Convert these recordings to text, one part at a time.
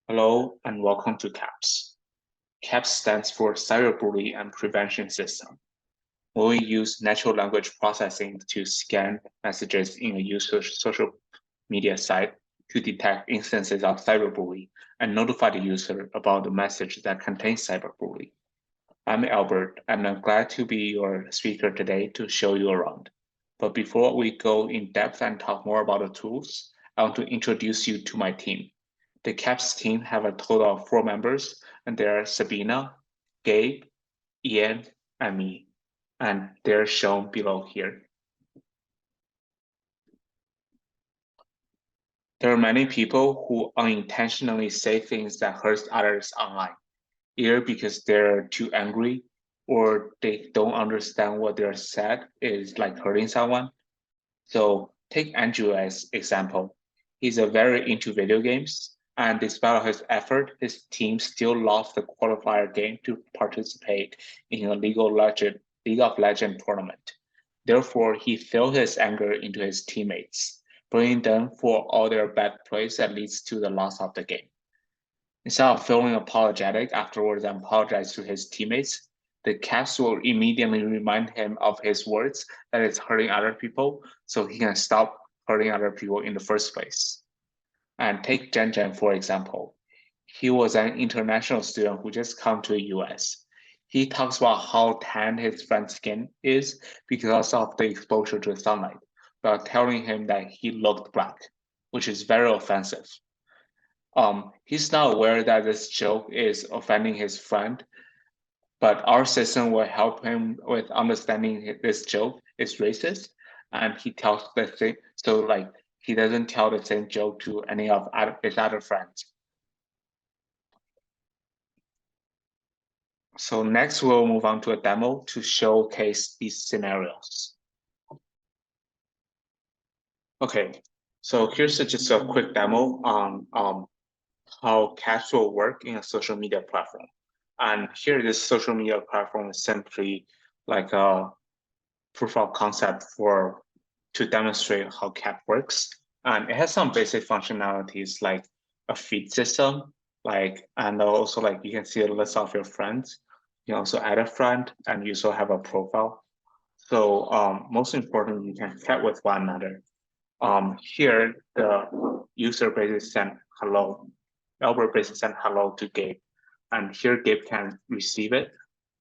Hello and welcome to CAPS. CAPS stands for Cyberbullying and Prevention System. When we use natural language processing to scan messages in a user's social media site to detect instances of cyberbullying and notify the user about the message that contains cyberbullying. I'm Albert, and I'm glad to be your speaker today to show you around. But before we go in depth and talk more about the tools, I want to introduce you to my team. The CAPS team have a total of 4 members, and they are Sabina, Gabe, Ian, and me, and they're shown below here. There are many people who unintentionally say things that hurt others online, either because they're too angry or they don't understand what they're said is like hurting someone. So take Andrew as example. He's a very into video games, and despite his effort, his team still lost the qualifier game to participate in a League of Legends tournament. Therefore, he threw his anger into his teammates, blaming them for all their bad plays that leads to the loss of the game. Instead of feeling apologetic afterwards and apologize to his teammates, the Caps will immediately remind him of his words that it's hurting other people, so he can stop hurting other people in the first place. And take Jen Jen, for example. He was an international student who just come to the US. He talks about how tan his friend's skin is because of the exposure to sunlight, while telling him that he looked black, which is very offensive. He's not aware that this joke is offending his friend, but our system will help him with understanding this joke is racist, and he tells the same. So like he doesn't tell the same joke to any of his other friends. So next we'll move on to a demo to showcase these scenarios. Okay, so here's just a quick demo on how CAPS will work in a social media platform. And here, this social media platform is simply like a proof of concept to demonstrate how CAP works. And it has some basic functionalities like a feed system, and also like you can see a list of your friends. You can also add a friend, and you also have a profile. So most importantly, you can chat with one another. Here, the user basically sent hello. Albert basically sent hello to Gabe. And here Gabe can receive it.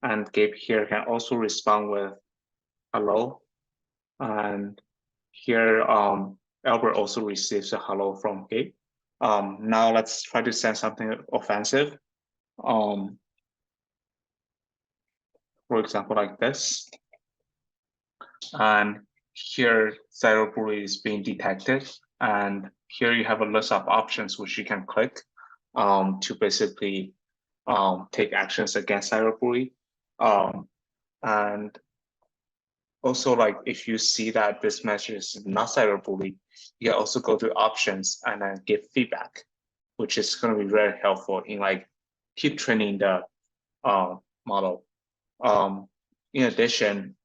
And Gabe here can also respond with hello. And here Albert also receives a hello from Gabe. Now let's try to send something offensive. For example, like this. And here cyberbullying is being detected. And here you have a list of options which you can click to basically take actions against cyberbullying. And also, like if you see that this message is not cyberbullying, you can also go to options and then give feedback, which is going to be very helpful in like keep training the model. In addition,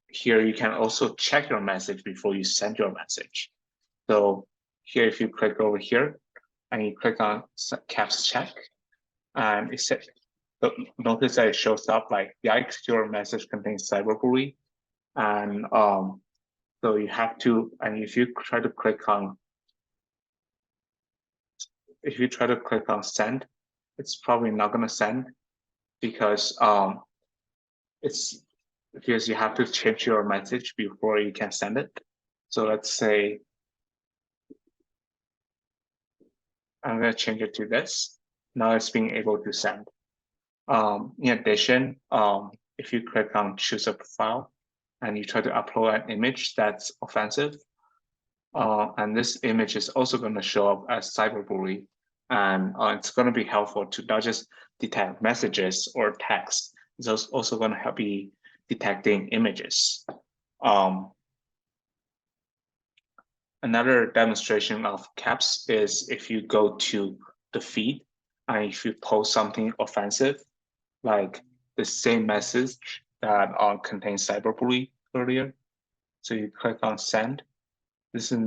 here you can also check your message before you send your message. So here, if you click over here and you click on CAPS check, and it says, notice that it shows up like, yikes, your message contains cyberbullying. And so you have to, and if you try to click on send, it's probably not going to send because you have to change your message before you can send it. So let's say I'm going to change it to this. Now it's being able to send. In addition, if you click on choose a profile and you try to upload an image that's offensive, and this image is also going to show up as cyberbullying, and it's going to be helpful to not just detect messages or text. It's also going to help you detecting images. Another demonstration of CAPS is if you go to the feed and if you post something offensive, like the same message that contains cyberbullying earlier. So you click on send. This is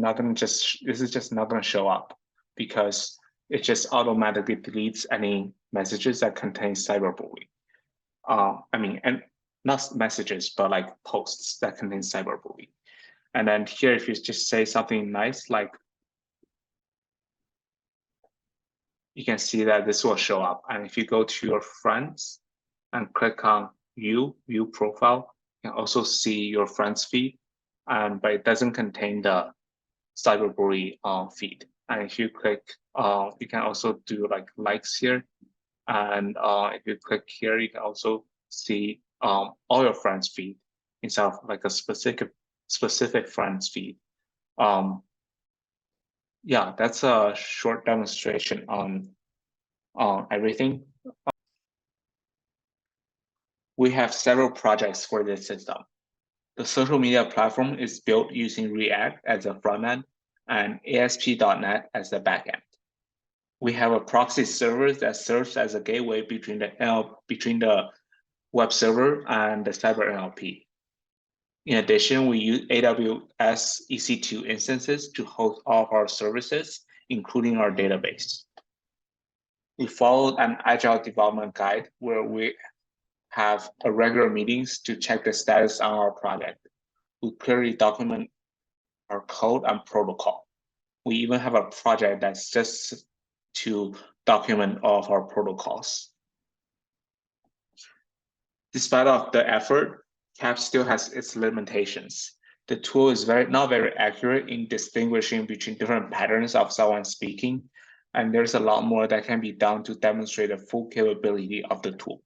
just not going to show up because it just automatically deletes any messages that contain cyberbullying. And not messages, but like posts that contain cyberbullying. And then here, if you just say something nice, like you can see that this will show up. And if you go to your friends and click on view profile, you can also see your friends feed, but it doesn't contain the cyberbully feed. And if you click, you can also do like likes here. And if you click here, you can also see all your friends feed instead of like a specific friends feed. Yeah, that's a short demonstration on everything. We have several projects for this system. The social media platform is built using React as a front end and ASP.NET as the back end. We have a proxy server that serves as a gateway between the web server and the cyber NLP. In addition, we use AWS EC2 instances to host all of our services, including our database. We followed an agile development guide where we have regular meetings to check the status on our project. We clearly document our code and protocol. We even have a project that's just to document all of our protocols. Despite of the effort, CAP still has its limitations. The tool is not very accurate in distinguishing between different patterns of someone speaking, and there's a lot more that can be done to demonstrate the full capability of the tool.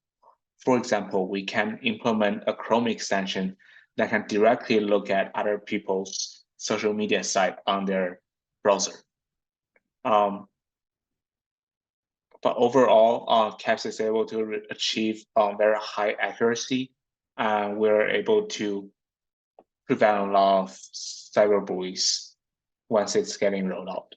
For example, we can implement a Chrome extension that can directly look at other people's social media site on their browser. But overall, CAPS is able to achieve very high accuracy, and we're able to prevent a lot of cyberbullies once it's getting rolled out.